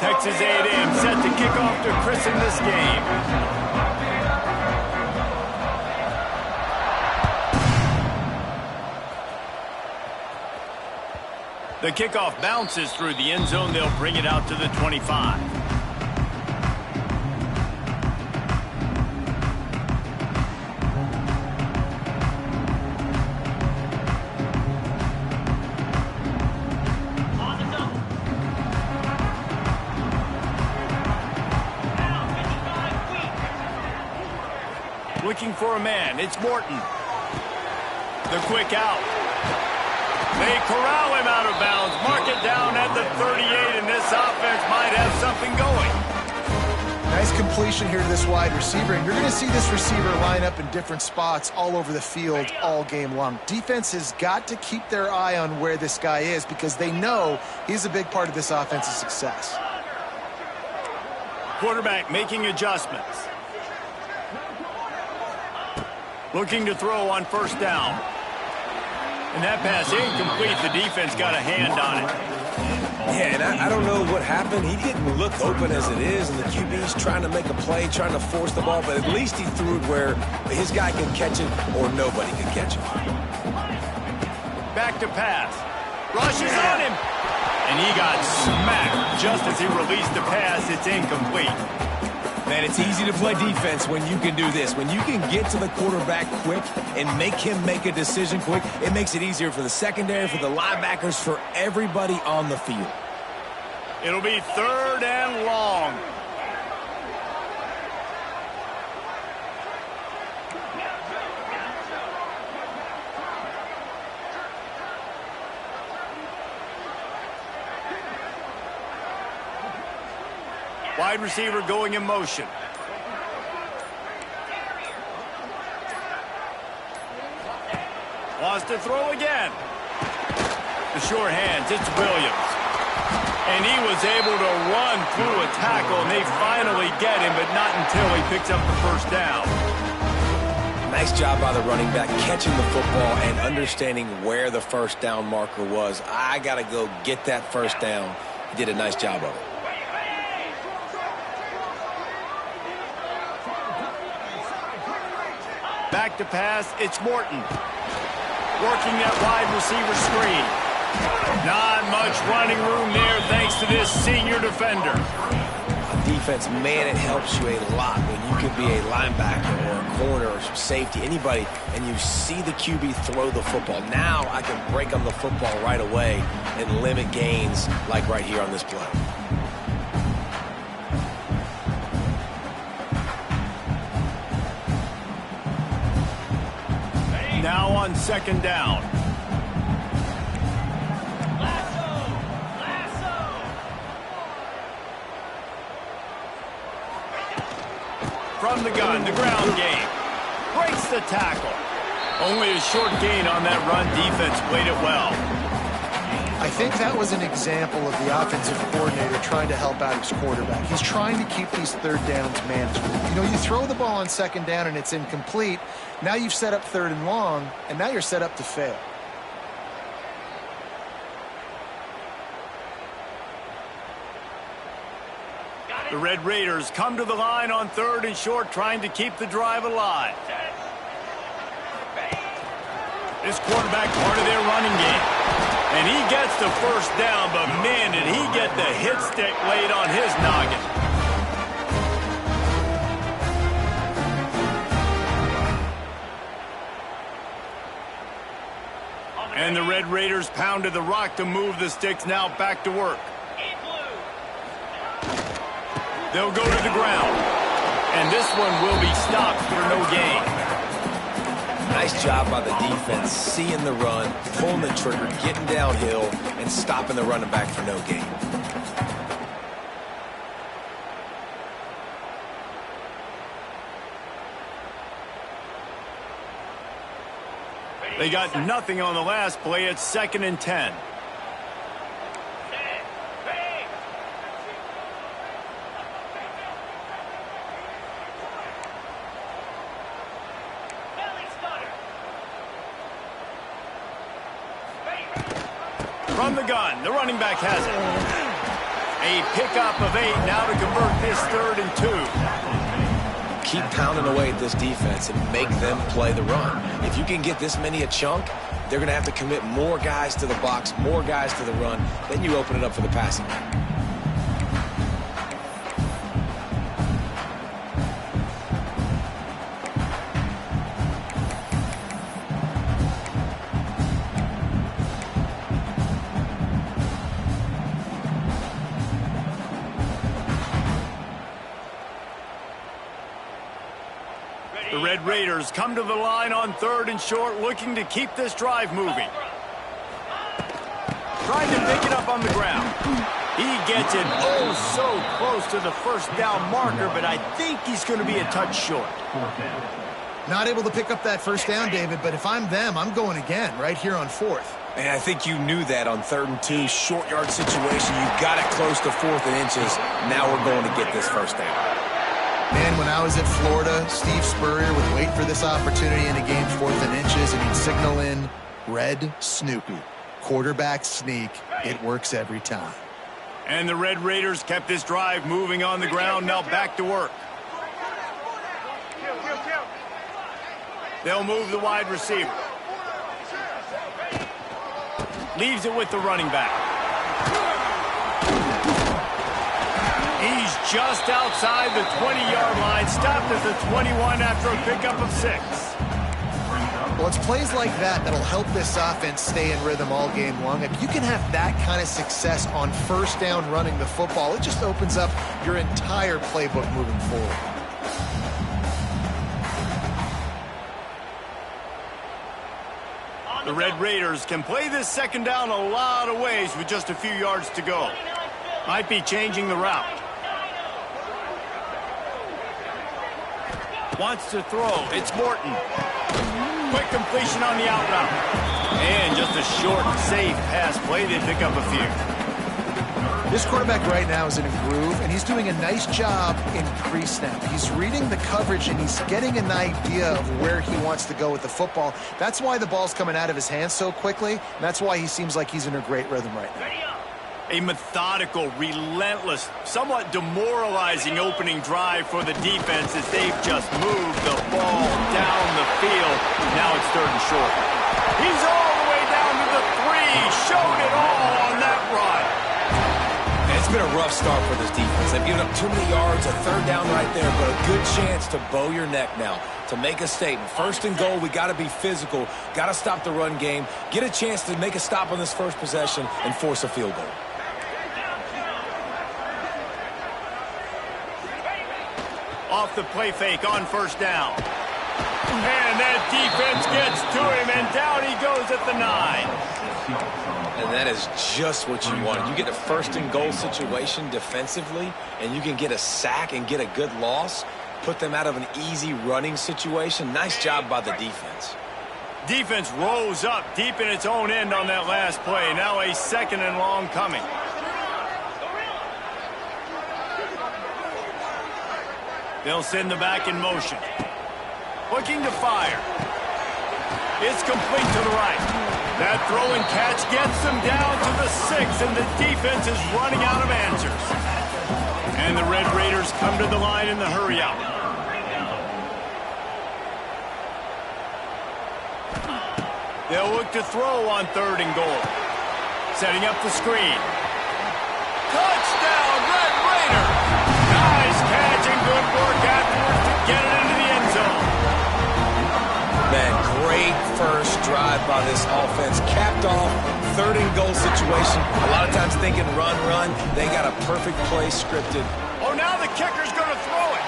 Texas A&M set to kick off to christen this game. The kickoff bounces through the end zone. They'll bring it out to the 25. Looking for a man. It's Morton. The quick out. They corral him out of bounds. Mark it down at the 38, and this offense might have something going. Nice completion here to this wide receiver, and you're going to see this receiver line up in different spots all over the field all game long. Defense has got to keep their eye on where this guy is because they know he's a big part of this offense's success. Quarterback making adjustments. Looking to throw on first down. And that pass incomplete. The defense got a hand on it. Yeah, and I don't know what happened. He didn't look open as it is, and the QB's trying to make a play, trying to force the ball, but at least he threw it where his guy could catch it or nobody could catch it. Back to pass. Rushes on him. And he got smacked just as he released the pass. It's incomplete. Man, it's easy to play defense when you can do this. When you can get to the quarterback quick and make him make a decision quick, it makes it easier for the secondary, for the linebackers, for everybody on the field. It'll be 3rd and long. Wide receiver going in motion. Wants to throw again. The short hands, it's Williams. And he was able to run through a tackle, and they finally get him, but not until he picks up the first down. Nice job by the running back, catching the football and understanding where the first down marker was. I got to go get that first down. He did a nice job of it. Back to pass, it's Morton. Working that wide receiver screen. Not much running room there thanks to this senior defender. On defense, man, it helps you a lot when you can be a linebacker or a corner or some safety, anybody, and you see the QB throw the football. Now I can break on the football right away and limit gains like right here on this play. Now on 2nd down. From the gun, the ground game. Breaks the tackle. Only a short gain on that run. Defense played it well. I think that was an example of the offensive coordinator trying to help out his quarterback. He's trying to keep these 3rd downs manageable. You know, you throw the ball on 2nd down and it's incomplete. Now you've set up 3rd and long, and now you're set up to fail. The Red Raiders come to the line on 3rd and short, trying to keep the drive alive. This quarterback part of their running game. And he gets the first down, but man, did he get the hit stick laid on his noggin. And the Red Raiders pounded the rock to move the sticks. Now back to work. They'll go to the ground. And this one will be stopped for no gain. Nice job by the defense, seeing the run, pulling the trigger, getting downhill, and stopping the running back for no gain. They got nothing on the last play. It's 2nd and 10. From the gun, the running back has it. A pickup of 8 now to convert this 3rd and 2. Keep pounding away at this defense and make them play the run. If you can get this many a chunk, they're going to have to commit more guys to the box, more guys to the run. Then you open it up for the passing. The Red Raiders come to the line on 3rd and short, looking to keep this drive moving. Trying to pick it up on the ground. He gets it so close to the first down marker, but I think he's going to be a touch short. Not able to pick up that first down, David, but if I'm them, I'm going again right here on 4th. And I think you knew that on 3rd and 2, short yard situation. You got it close to 4th and inches. Now we're going to get this first down. Man, when I was at Florida, Steve Spurrier would wait for this opportunity in a game 4th and inches, and he'd signal in Red Snoopy. Quarterback sneak. It works every time. And the Red Raiders kept this drive moving on the ground. Now back to work. They'll move the wide receiver. Leaves it with the running back. He's just outside the 20-yard line, stopped at the 21 after a pickup of 6. Well, it's plays like that that'll help this offense stay in rhythm all game long. If you can have that kind of success on first down running the football, it just opens up your entire playbook moving forward. The Red Raiders can play this 2nd down a lot of ways with just a few yards to go. Might be changing the route. Wants to throw. It's Morton. Quick completion on the out route. And just a short, safe pass play. They pick up a few. This quarterback right now is in a groove, and he's doing a nice job in pre-snap. He's reading the coverage, and he's getting an idea of where he wants to go with the football. That's why the ball's coming out of his hands so quickly, and that's why he seems like he's in a great rhythm right now. A methodical, relentless, somewhat demoralizing opening drive for the defense as they've just moved the ball down the field. Now it's 3rd and short. He's all the way down to the 3. Showed it all on that run. And it's been a rough start for this defense. They've given up too many yards, a 3rd down right there, but a good chance to bow your neck now, to make a statement. 1st and goal, we got to be physical, got to stop the run game, get a chance to make a stop on this first possession, and force a field goal. Off the play fake on 1st down. And that defense gets to him, and down he goes at the 9. And that is just what you want. You get a 1st and goal situation defensively, and you can get a sack and get a good loss, put them out of an easy running situation. Nice job by the defense. Defense rose up deep in its own end on that last play. Now a 2nd and long coming. They'll send the back in motion. Looking to fire. It's complete to the right. That throw and catch gets them down to the 6, and the defense is running out of answers. And the Red Raiders come to the line in the hurry out. They'll look to throw on 3rd and goal. Setting up the screen. Touchdown, Red Raiders! Nice catch and good work afterwards to get it into the end zone. Man, great first drive by this offense. Capped off, 3rd and goal situation. A lot of times thinking run. They got a perfect play scripted. Oh, now the kicker's going to throw it.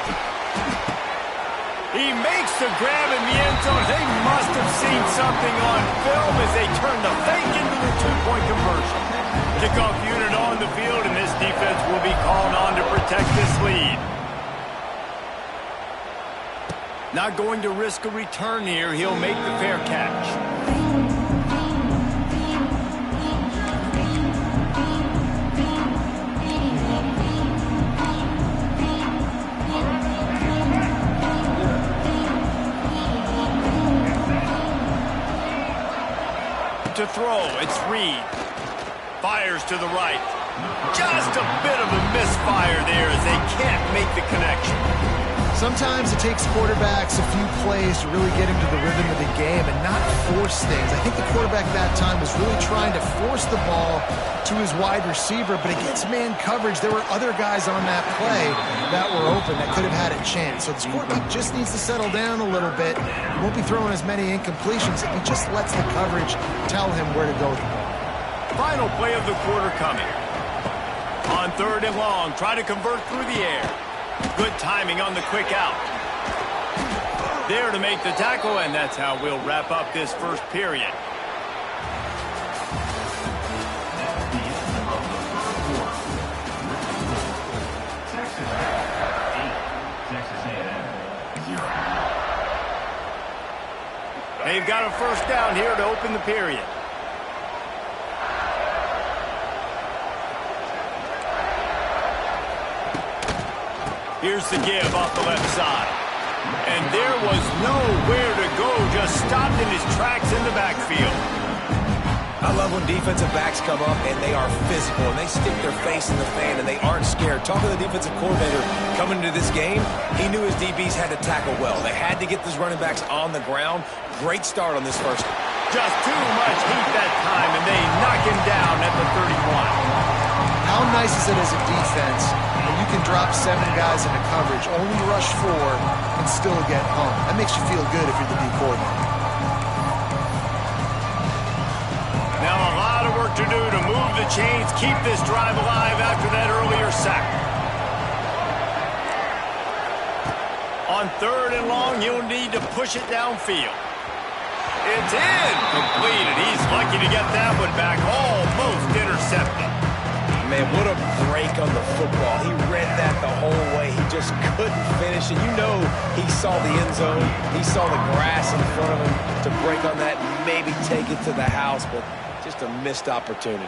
He makes the grab in the end zone. They must have seen something on film as they turn the fake into the 2-point conversion. Kickoff unit on the field, and this defense will be called on to protect this lead. Not going to risk a return here. He'll make the fair catch. To throw, it's Reed. Fires to the right. Just a bit of a misfire there as they can't make the connection. Sometimes it takes quarterbacks a few plays to really get into the rhythm of the game and not force things. I think the quarterback that time was really trying to force the ball to his wide receiver, but against man coverage, there were other guys on that play that were open that could have had a chance. So this quarterback just needs to settle down a little bit. He won't be throwing as many incompletions if he just lets the coverage tell him where to go with the ball. Final play of the quarter coming. On 3rd and long, try to convert through the air. Good timing on the quick out. There to make the tackle, and that's how we'll wrap up this first period. They've got a first down here to open the period. Here's the give off the left side. And there was nowhere to go, just stopped in his tracks in the backfield. I love when defensive backs come up and they are physical and they stick their face in the fan and they aren't scared. Talking to the defensive coordinator coming into this game, he knew his DBs had to tackle well. They had to get these running backs on the ground. Great start on this first. Just too much heat that time, and they knock him down at the 31. How nice is it as a defense when you can drop 7 guys into coverage, only rush 4, and still get home? That makes you feel good if you're the D coordinator. Now a lot of work to do to move the chains, keep this drive alive after that earlier sack. On 3rd and long, you'll need to push it downfield. It's in, completed. He's lucky to get that one back, almost intercepted. Man, what a break on the football. He read that the whole way. He just couldn't finish. And you know he saw the end zone. He saw the grass in front of him to break on that and maybe take it to the house, but just a missed opportunity.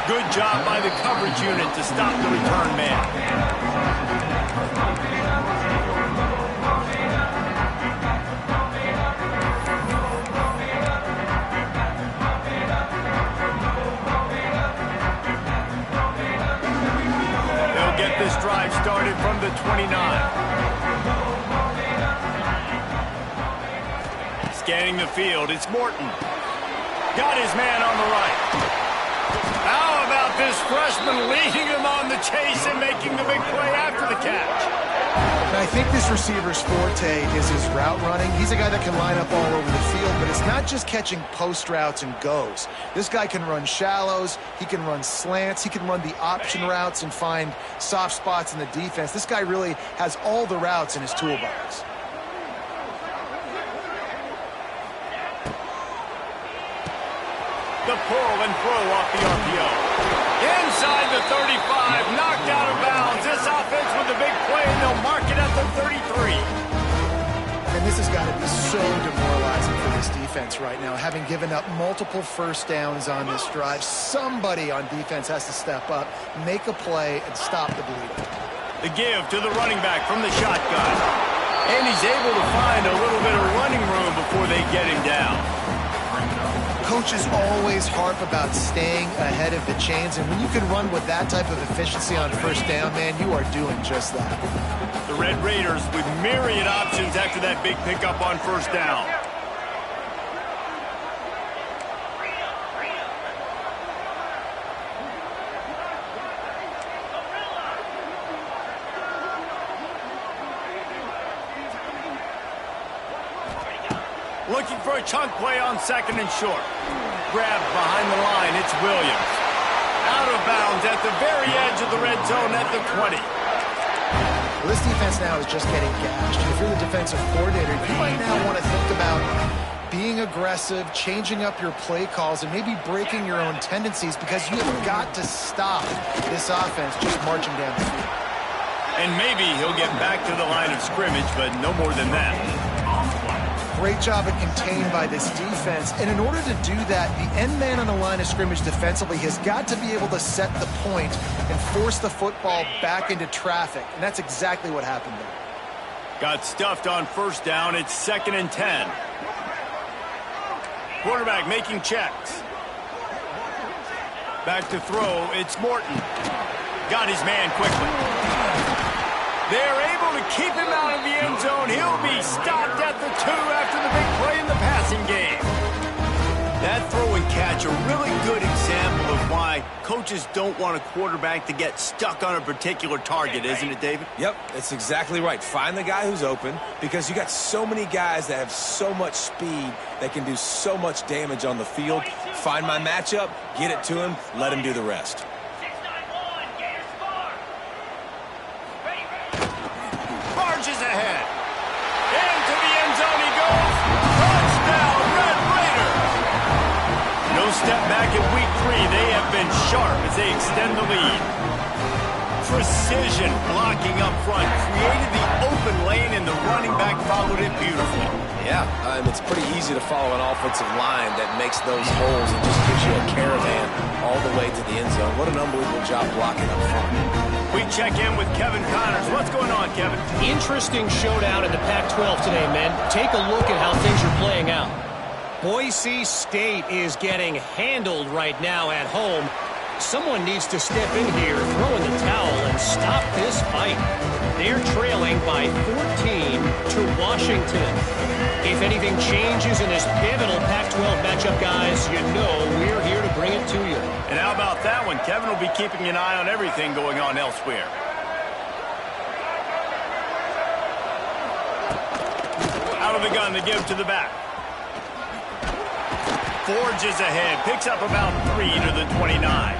Good job by the coverage unit to stop the return man. They'll get this drive started from the 29. Scanning the field, it's Morton. Got his man on the right. How about this freshman leading him on the chase and making the big play after the catch? And I think this receiver's forte is his route running. He's a guy that can line up all over the field, but it's not just catching post routes and goes. This guy can run shallows, he can run slants, he can run the option routes and find soft spots in the defense. This guy really has all the routes in his toolbox. The pull and throw off the RPO. Inside the 35, knocked out of bounds. This offense with the big play, and they'll mark it at the 33. And this has got to be so demoralizing for this defense right now. Having given up multiple first downs on this drive, somebody on defense has to step up, make a play, and stop the bleeding. The give to the running back from the shotgun. And he's able to find a little bit of running room before they get him down. Coaches always harp about staying ahead of the chains, and when you can run with that type of efficiency on first down, man, you are doing just that. The Red Raiders with myriad options after that big pickup on first down. Looking for a chunk play on 2nd and short. Grabbed behind the line, it's Williams. Out of bounds at the very edge of the red zone at the 20. Well, this defense now is just getting gashed. If you're the defensive coordinator, you might now want to think about being aggressive, changing up your play calls, and maybe breaking your own tendencies, because you have got to stop this offense just marching down the field. And maybe he'll get back to the line of scrimmage, but no more than that. Great job at contained by this defense. And in order to do that, the end man on the line of scrimmage defensively has got to be able to set the point and force the football back into traffic. And that's exactly what happened there. Got stuffed on first down. It's 2nd and 10. Quarterback making checks. Back to throw, it's Morton. Got his man quickly. They're able to keep him out of the end zone. He'll be stopped at the 2 after the big play in the passing game. That throw and catch, a really good example of why coaches don't want a quarterback to get stuck on a particular target, isn't it, David? Yep, that's exactly right. Find the guy who's open, because you got so many guys that have so much speed that can do so much damage on the field. Find my matchup, get it to him, let him do the rest. Barges ahead. Into the end zone he goes. Touchdown, Red Raiders. No step back in week 3. They have been sharp as they extend the lead. Precision blocking up front. Created the open lane, and the running back followed it beautifully. Yeah, it's pretty easy to follow an offensive line that makes those holes and just gives you a caravan all the way to the end zone. What an unbelievable job blocking up front. We check in with Kevin Connors. What's going on, Kevin? Interesting showdown in the Pac-12 today, men. Take a look at how things are playing out. Boise State is getting handled right now at home. Someone needs to step in here, throw in the towel, and stop this fight. They're trailing by 14 to Washington. If anything changes in this pivotal Pac-12 matchup, guys, you know we're here to bring it to you. And how about that one? Kevin will be keeping an eye on everything going on elsewhere. Out of the gun, they give to the back. Forges ahead, picks up about 3 to the 29.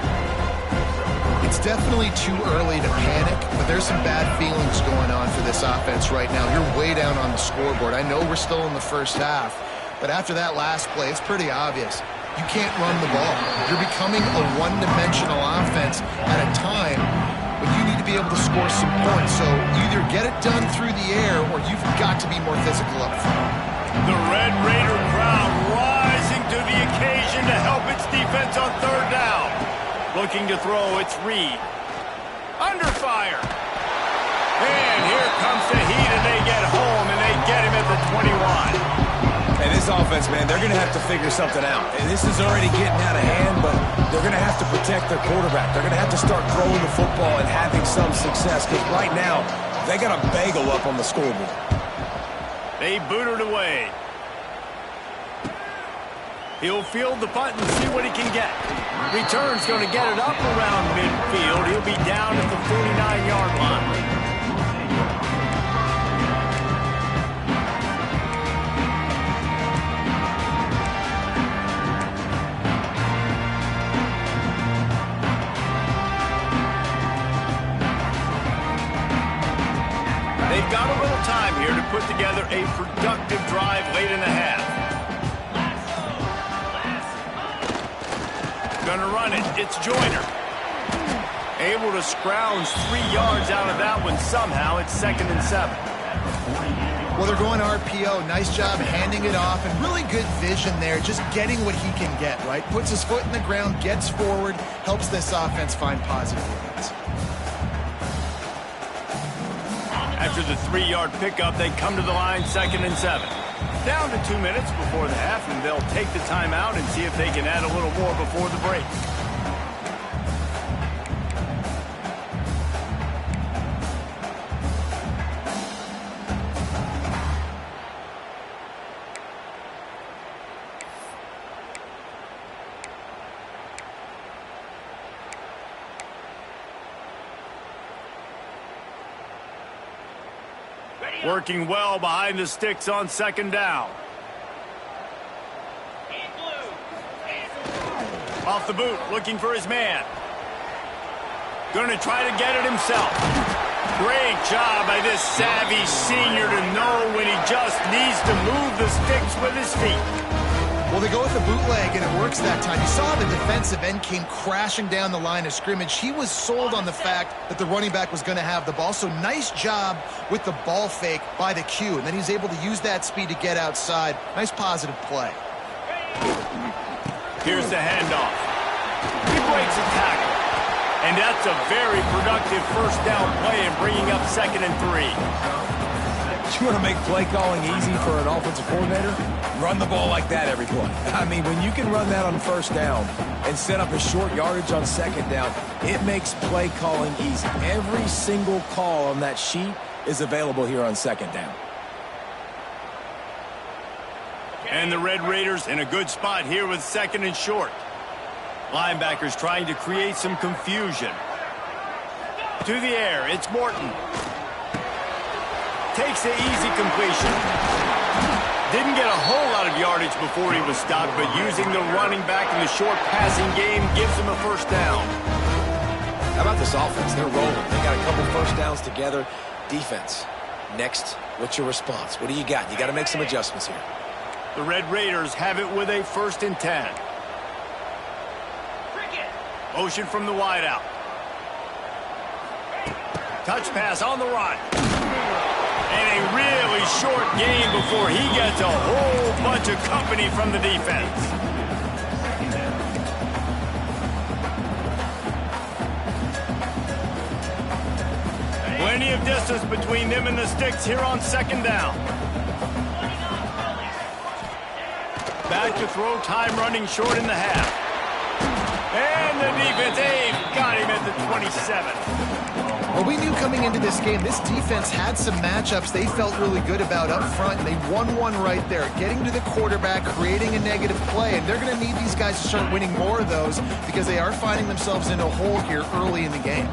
It's definitely too early to panic, but there's some bad feelings going on for this offense right now. You're way down on the scoreboard. I know we're still in the first half, but after that last play, it's pretty obvious. You can't run the ball. You're becoming a one-dimensional offense at a time when you need to be able to score some points. So either get it done through the air or you've got to be more physical up front. The Red Raider crowd rising to the occasion to help its defense on 3rd down. Looking to throw, it's Reed. Under fire. And here comes the heat, and they get home, and they get him at the 21. And this offense, man, they're going to have to figure something out. And this is already getting out of hand, but they're going to have to protect their quarterback. They're going to have to start throwing the football and having some success, because right now, they got a bagel up on the scoreboard. They boot it away. He'll field the punt and see what he can get. Return's going to get it up around midfield. He'll be down at the 49-yard line. They've got a little time here to put together a productive drive late in the half. Gonna run it. It's Joyner. Able to scrounge 3 yards out of that one somehow. It's 2nd and 7. Well, they're going RPO. Nice job handing it off, and really good vision there, just getting what he can get, right? Puts his foot in the ground, gets forward, helps this offense find positive yards. After the 3-yard pickup, they come to the line, 2nd and 7. Down to 2 minutes before the half, and they'll take the timeout and see if they can add a little more before the break. Working well behind the sticks on 2nd down. Off the boot, looking for his man. Going to try to get it himself. Great job by this savvy senior to know when he just needs to move the sticks with his feet. Well, they go with the bootleg, and it works that time. You saw the defensive end came crashing down the line of scrimmage. He was sold on the fact that the running back was going to have the ball. So nice job with the ball fake by the Q. And then he's able to use that speed to get outside. Nice positive play. Here's the handoff. He breaks a tackle. And that's a very productive 1st down play and bringing up 2nd and 3. You want to make play calling easy for an offensive coordinator? Run the ball like that every play. I mean, when you can run that on first down and set up a short yardage on second down, it makes play calling easy. Every single call on that sheet is available here on second down. And the Red Raiders in a good spot here with second and short. Linebackers trying to create some confusion. To the air, it's Morton. Takes the easy completion. Didn't get a whole lot of yardage before he was stopped, but using the running back in the short passing game gives him a first down. How about this offense? They're rolling. They got a couple first downs together. Defense, next, what's your response? What do you got? You got to make some adjustments here. The Red Raiders have it with a 1st and 10. Motion from the wideout. Touch pass on the run. And a really short game before he gets a whole bunch of company from the defense. Plenty of distance between them and the sticks here on second down. Back to throw, time running short in the half. And the defense, got him at the 27. Well, we knew coming into this game, this defense had some matchups they felt really good about up front, and they won one right there, getting to the quarterback, creating a negative play, and they're going to need these guys to start winning more of those because they are finding themselves in a hole here early in the game.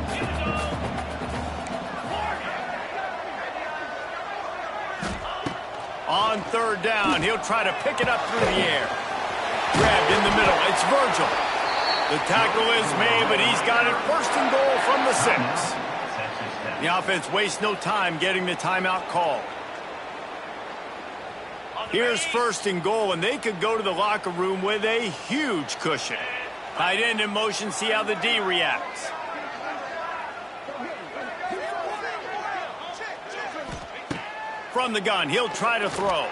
On third down, he'll try to pick it up through the air. Grabbed in the middle, it's Virgil. The tackle is made, but he's got it 1st and goal from the 6. The offense wastes no time getting the timeout call. Here's 1st and goal, and they could go to the locker room with a huge cushion. Tight end in motion, see how the D reacts. From the gun, he'll try to throw.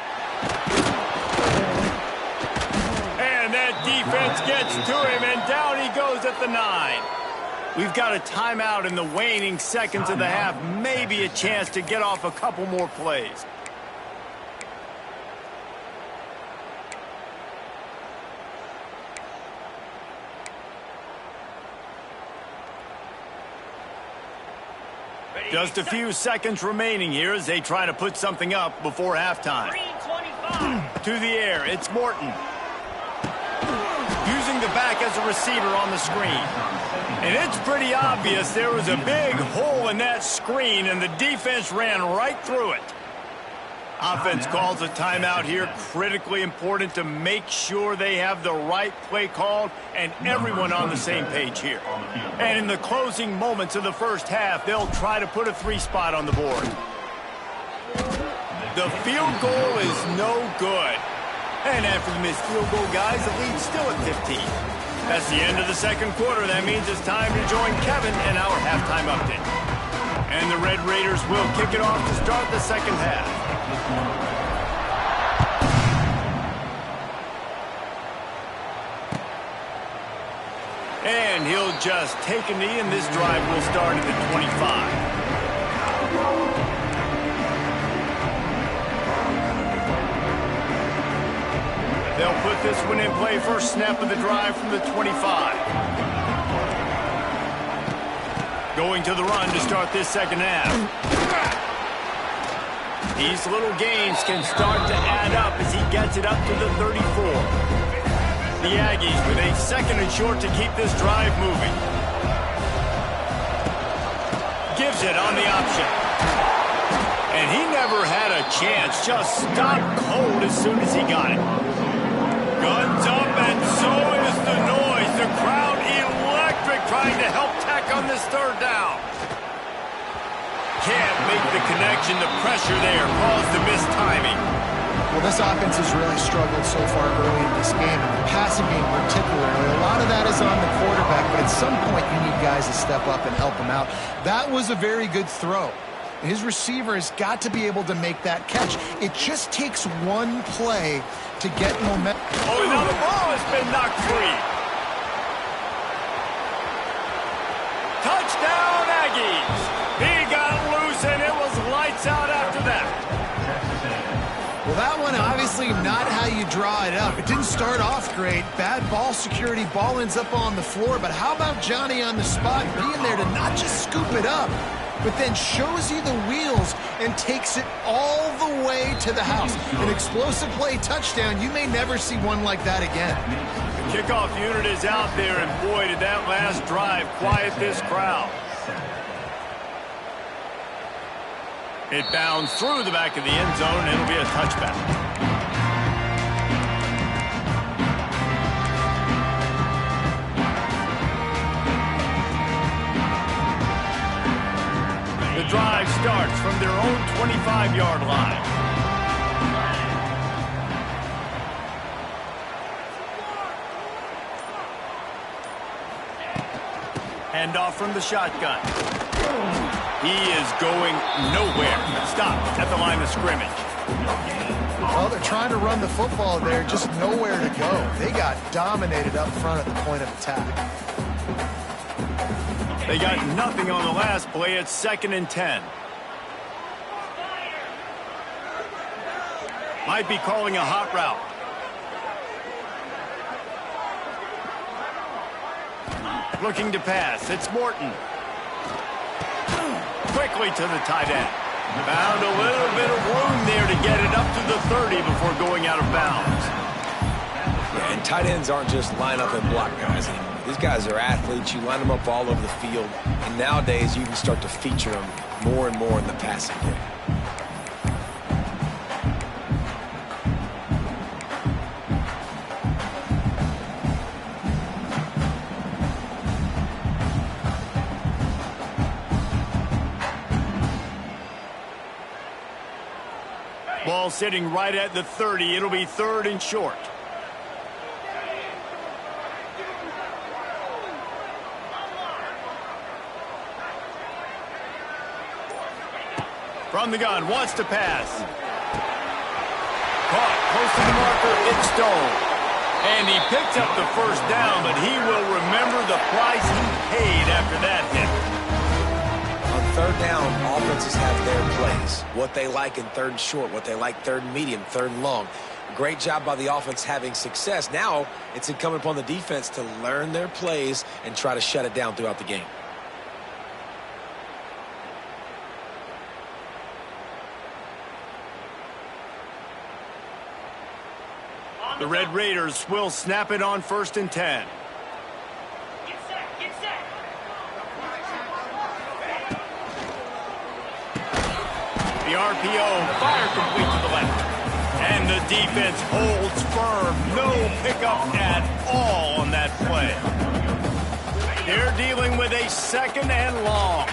And that defense gets to him, and down he goes at the 9. We've got a timeout in the waning seconds of the half. Maybe a chance to get off a couple more plays. Just a few seconds remaining here as they try to put something up before halftime. To the air, it's Morton. Using the back as a receiver on the screen. And it's pretty obvious there was a big hole in that screen, and the defense ran right through it. Offense calls a timeout here. Critically important to make sure they have the right play called and everyone on the same page here. And in the closing moments of the first half, they'll try to put a 3 spot on the board. The field goal is no good. And after the missed field goal, guys, the lead's still at 15. That's the end of the second quarter. That means it's time to join Kevin in our halftime update. And the Red Raiders will kick it off to start the second half. And he'll just take a knee, and this drive will start at the 25. They'll put this one in play. First snap of the drive from the 25. Going to the run to start this second half. These little gains can start to add up as he gets it up to the 34. The Aggies with a 2nd and short to keep this drive moving. Gives it on the option. And he never had a chance. Just stopped cold as soon as he got it. Guns up, and so is the noise. The crowd electric, trying to help tack on this third down. Can't make the connection. The pressure there caused the missed timing. Well, this offense has really struggled so far early in this game, and the passing game particularly. A lot of that is on the quarterback, but at some point you need guys to step up and help him out. That was a very good throw. His receiver has got to be able to make that catch. It just takes one play to get momentum. Oh, now the ball has been knocked free. Touchdown, Aggies. He got loose, and it was lights out after that. Well, that one obviously obviously not how you draw it up. It didn't start off great. Bad ball security. Ball ends up on the floor. But how about Johnny on the spot being there to not just scoop it up, but then shows you the wheels and takes it all the way to the house. An explosive play touchdown. You may never see one like that again. The kickoff unit is out there, and boy, did that last drive quiet this crowd. It bounds through the back of the end zone, and it'll be a touchback. The drive starts from their own 25-yard line. Handoff from the shotgun. He is going nowhere. Stopped at the line of scrimmage. Well, they're trying to run the football there, just nowhere to go. They got dominated up front at the point of attack. They got nothing on the last play. It's 2nd and 10. Might be calling a hot route. Looking to pass. It's Morton. Quickly to the tight end. Found a little bit of room there to get it up to the 30 before going out of bounds. Yeah, and tight ends aren't just line up and block guys anymore. These guys are athletes. You line them up all over the field. And nowadays, you can start to feature them more and more in the passing game. Ball sitting right at the 30. It'll be 3rd and short. From the gun, wants to pass. Caught close to the marker, it's Stone. And he picked up the first down, but he will remember the price he paid after that hit. On 3rd down, offenses have their plays. What they like in 3rd and short, what they like 3rd and medium, 3rd and long. Great job by the offense having success. Now it's incumbent upon the defense to learn their plays and try to shut it down throughout the game. The Red Raiders will snap it on 1st and 10. The RPO, fire complete to the left. And the defense holds firm. No pickup at all on that play. They're dealing with a 2nd and long.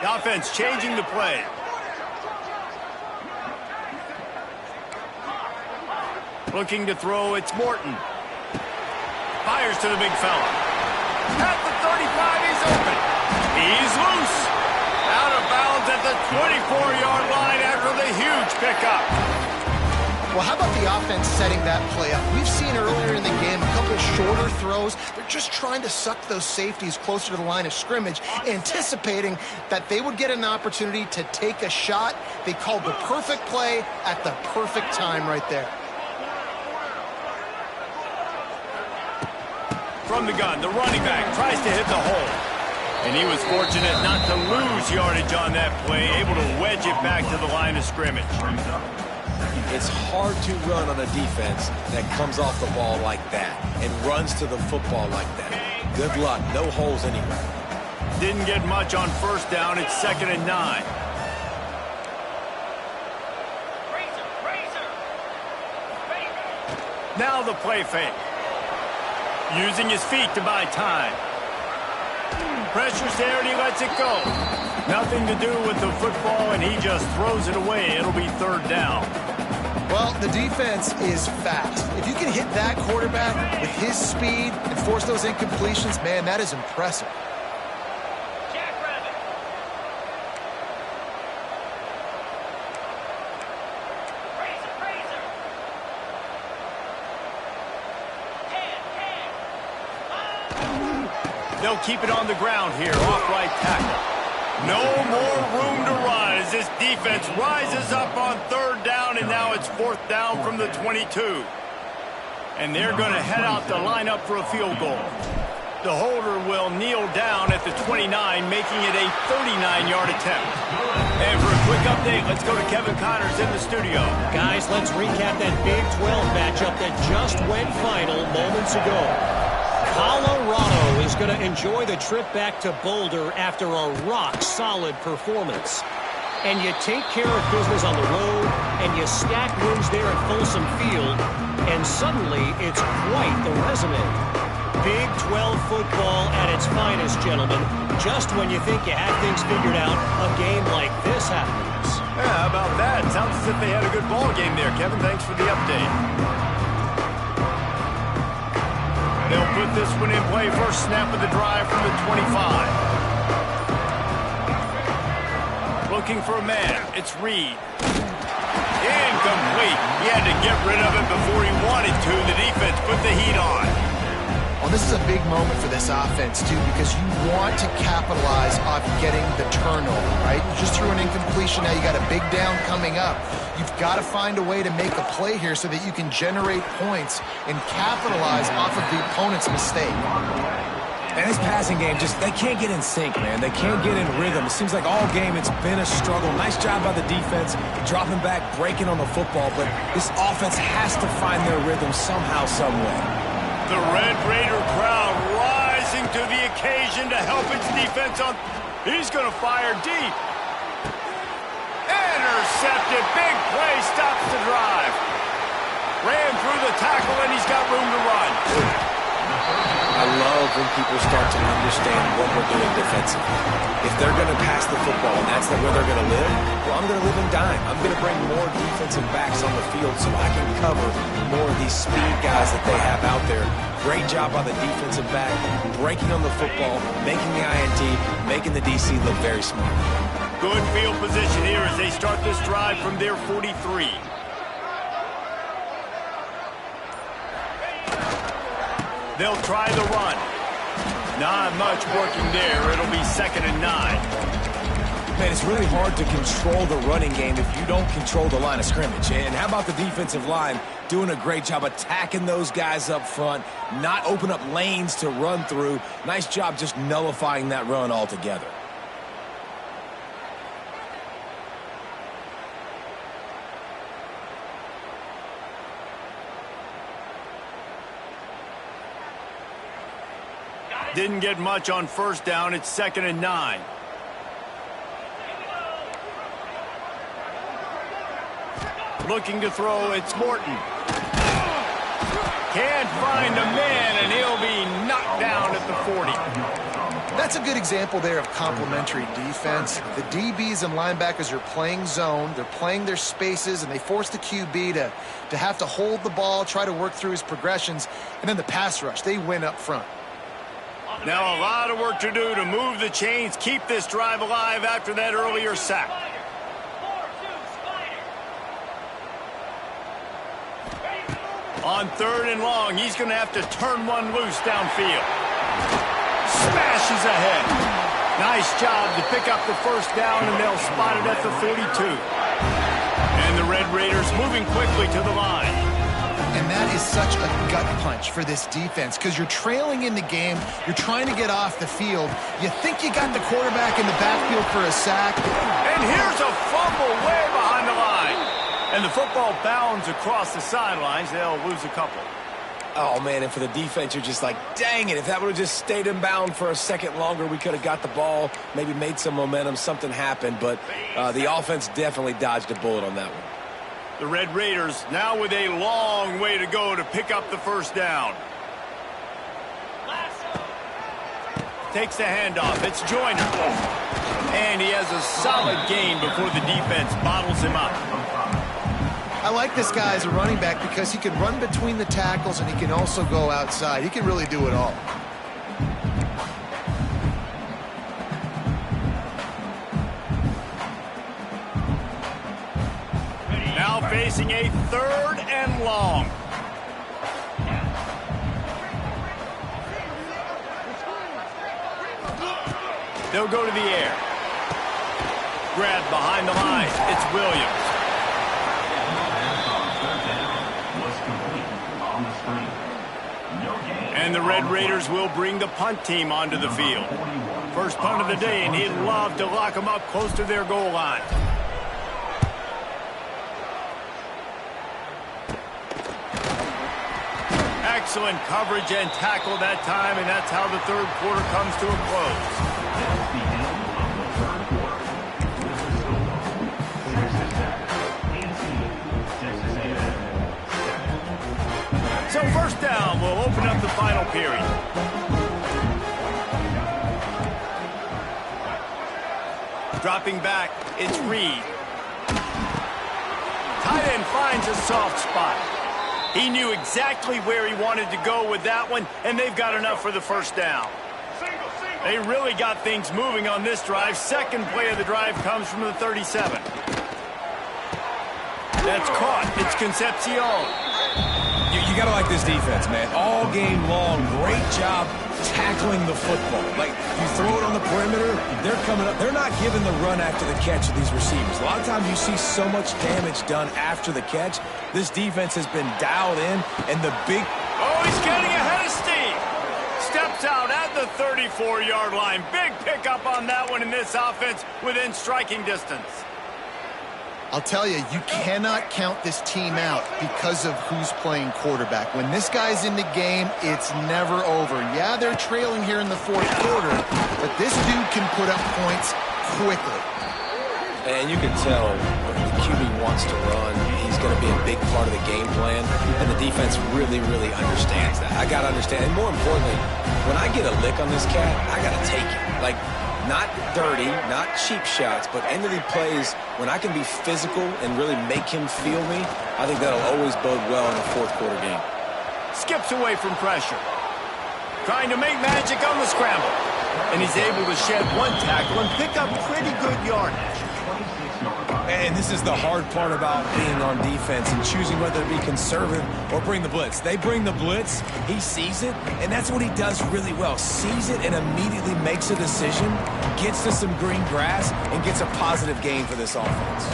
The offense changing the play. Looking to throw, it's Morton. Fires to the big fella. At the 35, he's open. He's loose. Out of bounds at the 24-yard line after the huge pickup. Well, how about the offense setting that play up? We've seen earlier in the game a couple shorter throws. They're just trying to suck those safeties closer to the line of scrimmage, anticipating that they would get an opportunity to take a shot. They called the perfect play at the perfect time right there. From the gun, the running back tries to hit the hole. And he was fortunate not to lose yardage on that play, able to wedge it back to the line of scrimmage. It's hard to run on a defense that comes off the ball like that and runs to the football like that. Good luck. No holes anywhere. Didn't get much on 1st down. It's 2nd and 9. Now the play fake. Using his feet to buy time. Pressure's there and he lets it go. Nothing to do with the football and he just throws it away. It'll be 3rd down. Well, the defense is fast. If you can hit that quarterback with his speed and force those incompletions, man, that is impressive. They'll keep it on the ground here, off right tackle. No more room to run as this defense rises up on third down, and now it's fourth down from the 22. And they're going to head out to line up for a field goal. The holder will kneel down at the 29, making it a 39-yard attempt. And for a quick update, let's go to Kevin Connors in the studio. Guys, let's recap that Big 12 matchup that just went final moments ago. Colorado is going to enjoy the trip back to Boulder after a rock-solid performance. And you take care of business on the road, and you stack wins there at Folsom Field, and suddenly it's quite the resume. Big 12 football at its finest, gentlemen. Just when you think you have things figured out, a game like this happens. Yeah, how about that? Sounds as if they had a good ball game there, Kevin. Thanks for the update. They'll put this one in play. First snap of the drive from the 25. Looking for a man. It's Reed. Incomplete. He had to get rid of it before he wanted to. The defense put the heat on. Well, this is a big moment for this offense, too, because you want to capitalize off getting the turnover, right? You just threw an incompletion. Now you got a big down coming up. You've got to find a way to make a play here so that you can generate points and capitalize off of the opponent's mistake. And this passing game, they can't get in sync, man. They can't get in rhythm. It seems like all game it's been a struggle. Nice job by the defense, dropping back, breaking on the football, but this offense has to find their rhythm somehow, some way. The Red Raider crowd rising to the occasion to help its defense on. He's going to fire deep. Intercepted. Big play stops the drive. Ran through the tackle, and he's got room to run. I love when people start to understand what we're doing defensively. If they're going to pass the football and that's where they're going to live, well, I'm going to live and dime. I'm going to bring more defensive backs on the field so I can cover more of these speed guys that they have out there. Great job by the defensive back, breaking on the football, making the INT, making the DC look very smart. Good field position here as they start this drive from their 43. They'll try the run. Not much working there. It'll be 2nd and 9. Man, it's really hard to control the running game if you don't control the line of scrimmage. And how about the defensive line doing a great job attacking those guys up front, not open up lanes to run through. Nice job just nullifying that run altogether. Didn't get much on first down. It's 2nd and 9. Looking to throw. It's Morton. Can't find a man, and he'll be knocked down at the 40. That's a good example there of complementary defense. The DBs and linebackers are playing zone. They're playing their spaces, and they force the QB to have to hold the ball, try to work through his progressions, and then the pass rush. They win up front. Now a lot of work to do to move the chains, keep this drive alive after that earlier sack. On 3rd and long, he's going to have to turn one loose downfield. Smashes ahead. Nice job to pick up the first down, and they'll spot it at the 42. And the Red Raiders moving quickly to the line. And that is such a gut punch for this defense because you're trailing in the game. You're trying to get off the field. You think you got the quarterback in the backfield for a sack. And here's a fumble way behind the line. And the football bounds across the sidelines. They'll lose a couple. Oh, man, and for the defense, you're just like, dang it. If that would have just stayed in bound for a second longer, we could have got the ball, maybe made some momentum, something happened. But the offense definitely dodged a bullet on that one. The Red Raiders now with a long way to go to pick up the first down. Takes the handoff. It's Joyner. And he has a solid gain before the defense bottles him up. I like this guy as a running back because he can run between the tackles and he can also go outside. He can really do it all. Now facing a 3rd and long. They'll go to the air. Grab behind the line. It's Williams. And the Red Raiders will bring the punt team onto the field. First punt of the day, and he'd love to lock them up close to their goal line. Excellent coverage and tackle that time, and that's how the third quarter comes to a close. So first down will open up the final period. Dropping back, it's Reed. Tight end finds a soft spot. He knew exactly where he wanted to go with that one, and they've got enough for the first down. They really got things moving on this drive. Second play of the drive comes from the 37. That's caught. It's Concepcion. You got to like this defense, man. All game long, great job tackling the football. Like, you throw it on the perimeter, they're coming up. They're not giving the run after the catch of these receivers. A lot of times you see so much damage done after the catch. This defense has been dialed in, and the big... Oh, he's getting ahead of steam. Steps out at the 34-yard line. Big pickup on that one in this offense within striking distance. I'll tell you, you cannot count this team out because of who's playing quarterback. When this guy's in the game, it's never over. Yeah, they're trailing here in the fourth quarter, but this dude can put up points quickly. And you can tell when the QB wants to run, he's going to be a big part of the game plan, and the defense really, really understands that. I got to understand, and more importantly, when I get a lick on this cat, I got to take it. Like, not dirty, not cheap shots, but end of the plays, when I can be physical and really make him feel me, I think that'll always bode well in a fourth quarter game. Skips away from pressure. Trying to make magic on the scramble. And he's able to shed one tackle and pick up pretty good yardage. And this is the hard part about being on defense and choosing whether to be conservative or bring the blitz. They bring the blitz, he sees it, and that's what he does really well. Sees it and immediately makes a decision, gets to some green grass, and gets a positive gain for this offense.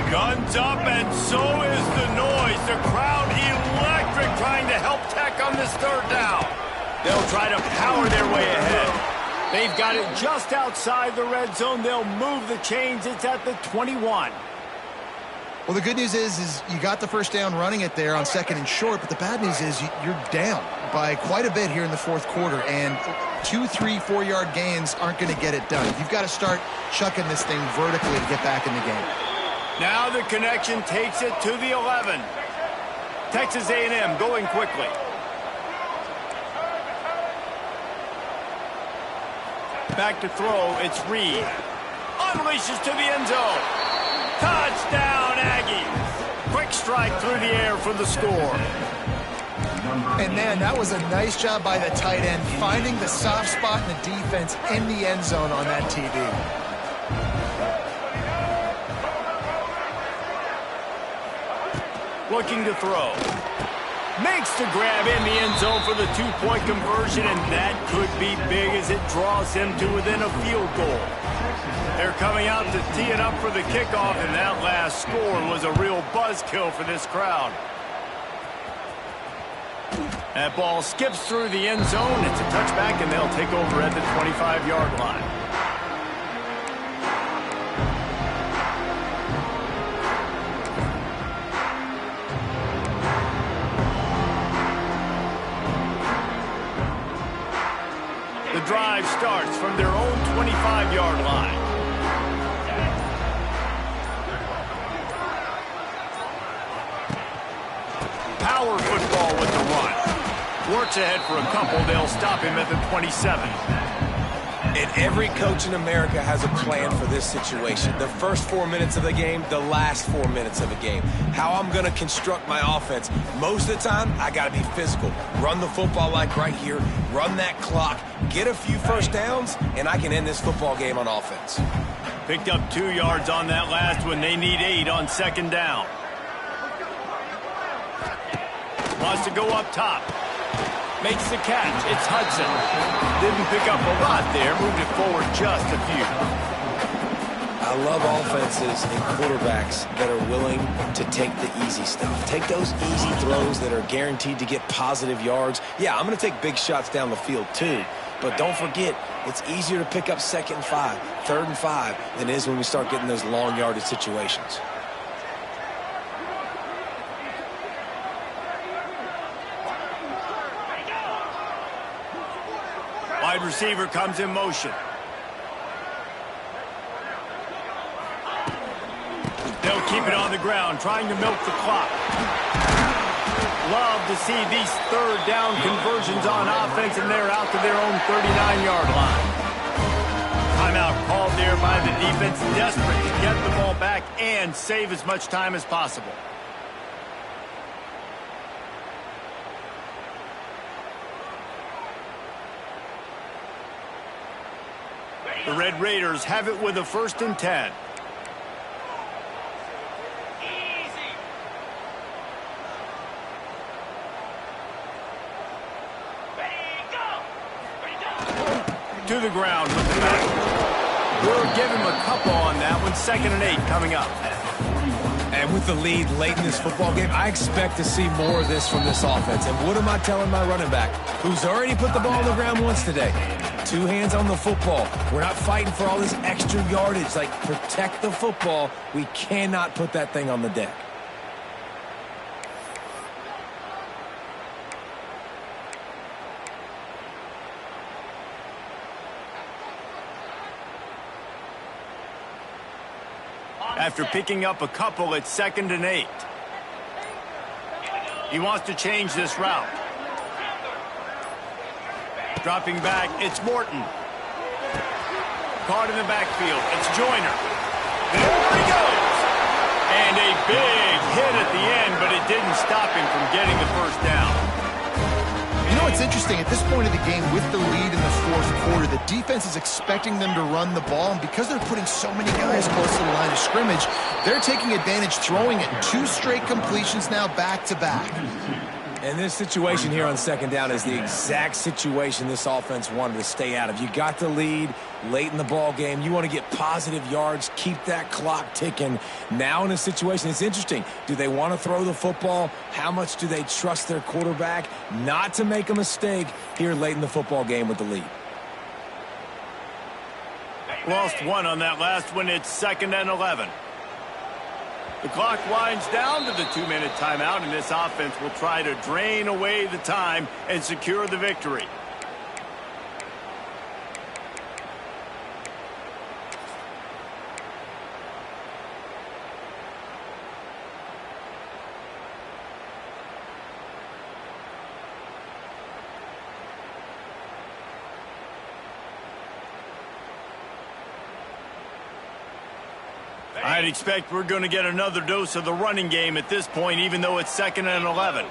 Guns up, and so is the noise. The crowd electric, trying to help Tech on this third down. They'll try to power their way ahead. They've got it just outside the red zone. They'll move the chains. It's at the 21. Well, the good news is you got the first down running it there on second and short, but the bad news is you're down by quite a bit here in the fourth quarter, and 2, 3, 4-yard gains aren't going to get it done. You've got to start chucking this thing vertically to get back in the game. Now the connection takes it to the 11. Texas A&M going quickly. Back to throw, it's Reed. Unleashes to the end zone. Touchdown, Aggies. Quick strike through the air for the score. And man, that was a nice job by the tight end, finding the soft spot in the defense in the end zone on that TD. Looking to throw. Makes the grab in the end zone for the 2-point conversion, and that could be big as it draws him to within a field goal. They're coming out to tee it up for the kickoff, and that last score was a real buzzkill for this crowd. That ball skips through the end zone. It's a touchback, and they'll take over at the 25-yard line. The drive starts from their own 25-yard line. Power football with the run. Works ahead for a couple. They'll stop him at the 27. And every coach in America has a plan for this situation. The first 4 minutes of the game, the last 4 minutes of the game. How I'm going to construct my offense. Most of the time, I got to be physical. Run the football like right here. Run that clock. Get a few first downs, and I can end this football game on offense. Picked up 2 yards on that last one. They need 8 on second down. Wants to go up top. Makes the catch. It's Hudson. Didn't pick up a lot there. Moved it forward just a few. I love offenses and quarterbacks that are willing to take the easy stuff. Take those easy throws that are guaranteed to get positive yards. Yeah, I'm going to take big shots down the field too. But don't forget, it's easier to pick up 2nd and 5, 3rd and 5 than it is when we start getting those long yardage situations. Wide receiver comes in motion. They'll keep it on the ground, trying to milk the clock. Love to see these 3rd down conversions on offense, and they're out to their own 39-yard line. Timeout called there by the defense, desperate to get the ball back and save as much time as possible. The Red Raiders have it with a 1st and 10. To the ground with the back. We'll give him a couple on that one. 2nd and 8 coming up. And with the lead late in this football game, I expect to see more of this from this offense. And what am I telling my running back, who's already put the ball on the ground once today? 2 hands on the football. We're not fighting for all this extra yardage. Like, protect the football. We cannot put that thing on the deck. After picking up a couple, it's 2nd and 8. He wants to change this route. Dropping back, it's Morton. Caught in the backfield, it's Joyner. There he goes! And a big hit at the end, but it didn't stop him from getting the 1st down. You know, it's interesting. At this point of the game, with the lead in the 4th quarter, the defense is expecting them to run the ball, and because they're putting so many guys close to the line of scrimmage, they're taking advantage, throwing it. 2 straight completions now back-to-back. And this situation here on 2nd down is the exact situation this offense wanted to stay out of. You got the lead late in the ball game. You want to get positive yards, keep that clock ticking. Now in a situation, it's interesting. Do they want to throw the football? How much do they trust their quarterback not to make a mistake here late in the football game with the lead? Lost 1 on that last one. It's 2nd and 11. The clock winds down to the 2-minute timeout, and this offense will try to drain away the time and secure the victory. I'd expect we're going to get another dose of the running game at this point, even though it's 2nd and 11.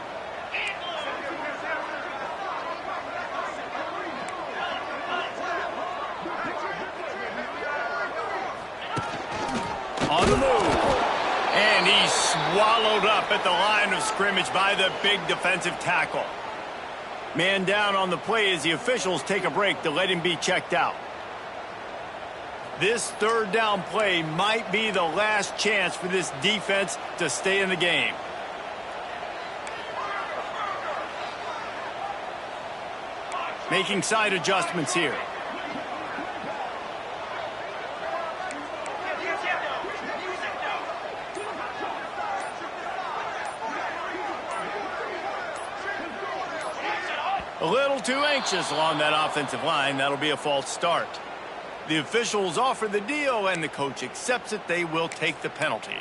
On the move. And he's swallowed up at the line of scrimmage by the big defensive tackle. Man down on the play as the officials take a break to let him be checked out. This 3rd down play might be the last chance for this defense to stay in the game. Making side adjustments here. A little too anxious along that offensive line. That'll be a false start. The officials offer the deal, and the coach accepts it. They will take the penalty.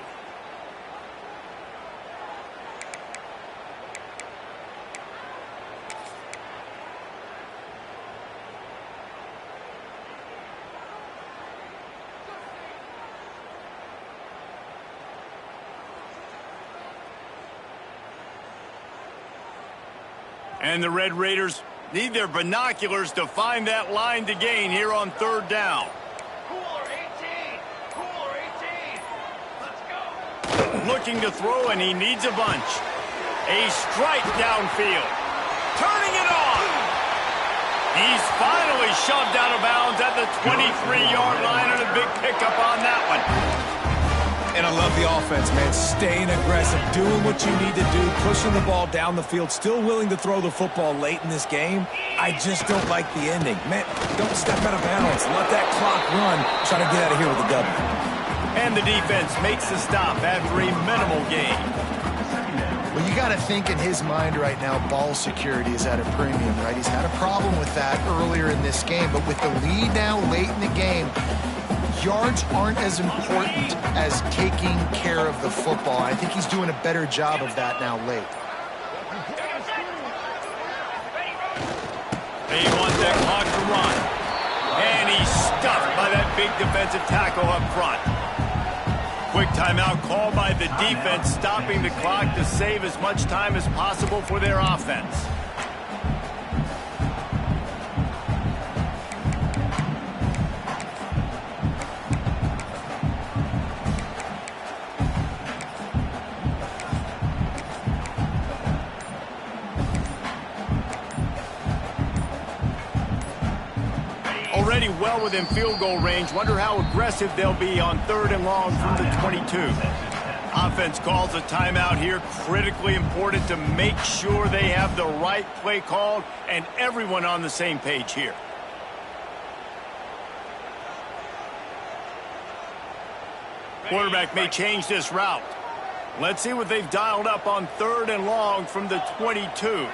And the Red Raiders need their binoculars to find that line to gain here on 3rd down. Cooler 18. Cooler 18. Let's go. Looking to throw, and he needs a bunch. A strike downfield. turning it on. He's finally shoved out of bounds at the 23-yard line, and a big pickup on that one. And I love the offense, man. Staying aggressive, doing what you need to do, pushing the ball down the field, still willing to throw the football late in this game. I just don't like the ending. Man, don't step out of bounds. Let that clock run. Try to get out of here with a W. And the defense makes the stop after a minimal gain. Well, you got to think in his mind right now, ball security is at a premium, right? He's had a problem with that earlier in this game, but with the lead now late in the game, yards aren't as important as taking care of the football. I think he's doing a better job of that now late. They want that clock to run. And he's stuffed by that big defensive tackle up front. Quick timeout called by the defense, stopping the clock to save as much time as possible for their offense. Already well within field goal range. Wonder how aggressive they'll be on 3rd and long from the 22. Offense calls a timeout here. Critically important to make sure they have the right play called and everyone on the same page here. Quarterback may change this route. Let's see what they've dialed up on 3rd and long from the 22.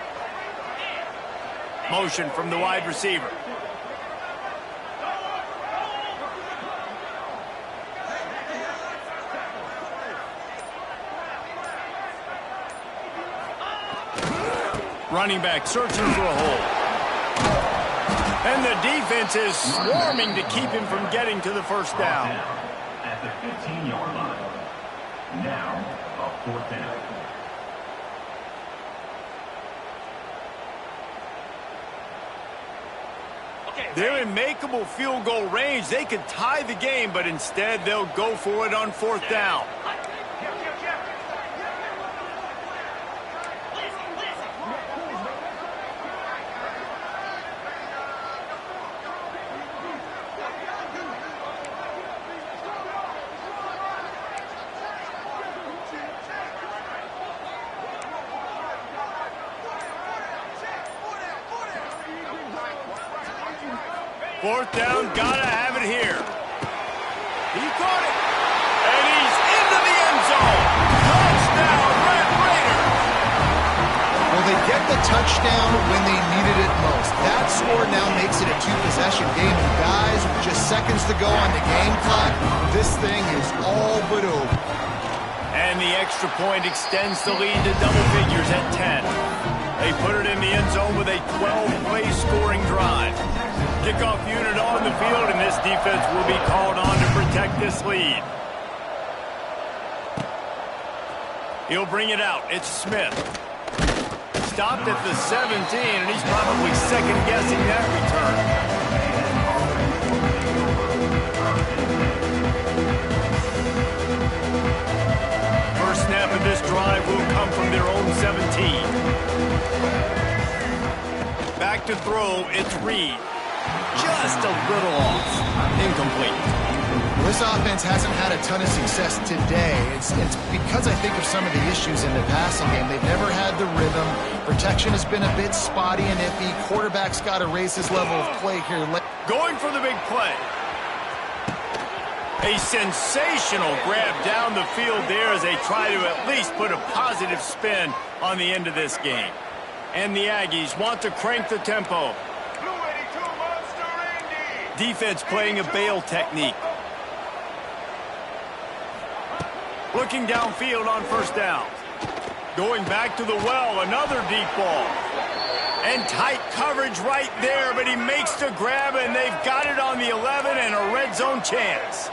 Motion from the wide receiver. Running back searching for a hole. And the defense is swarming to keep him from getting to the first down. At the 15-yard line. Now, a 4th down. They're in makeable field goal range. They could tie the game, but instead they'll go for it on 4th down. Fourth down, gotta have it here. He caught it. And he's into the end zone. Touchdown, Red Raiders. Well, they get the touchdown when they needed it most. That score now makes it a 2-possession game. And guys, with just seconds to go on the game clock, this thing is all but over. And the extra point extends the lead to double figures at 10. They put it in the end zone with a 12-play scoring drive. Kickoff unit on the field, and this defense will be called on to protect this lead. He'll bring it out. It's Smith. Stopped at the 17, and he's probably second-guessing that return. First snap of this drive will come from their own 17. Back to throw, it's Reed. Just a little off. Incomplete. This offense hasn't had a ton of success today. It's because I think of some of the issues in the passing game. They've never had the rhythm. Protection has been a bit spotty and iffy. Quarterback's got to raise his level of play here. Going for the big play. A sensational grab down the field there as they try to at least put a positive spin on the end of this game. And the Aggies want to crank the tempo. Defense playing a bail technique. Looking downfield on first down. Going back to the well, another deep ball. And tight coverage right there, but he makes the grab, and they've got it on the 11 and a red zone chance.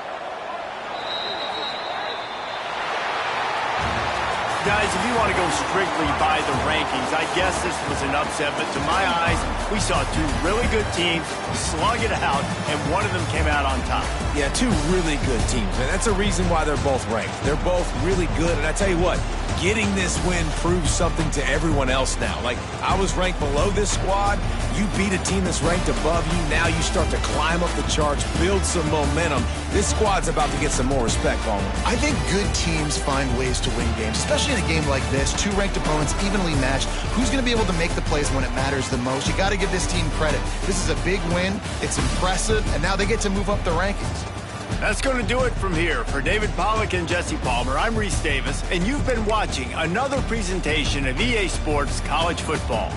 Guys, if you want to go strictly by the rankings, I guess this was an upset, but to my eyes, we saw two really good teams slug it out, and one of them came out on top. Yeah, two really good teams, and that's a reason why they're both ranked. They're both really good, and I tell you what, getting this win proves something to everyone else now. Like, I was ranked below this squad. You beat a team that's ranked above you. Now you start to climb up the charts, build some momentum. This squad's about to get some more respect on them. I think good teams find ways to win games, especially in a game like this. Two ranked opponents evenly matched. Who's going to be able to make the plays when it matters the most? You got to give this team credit. This is a big win. It's impressive, and now they get to move up the rankings. That's going to do it from here. For David Pollack and Jesse Palmer, I'm Reese Davis, and you've been watching another presentation of EA Sports College Football.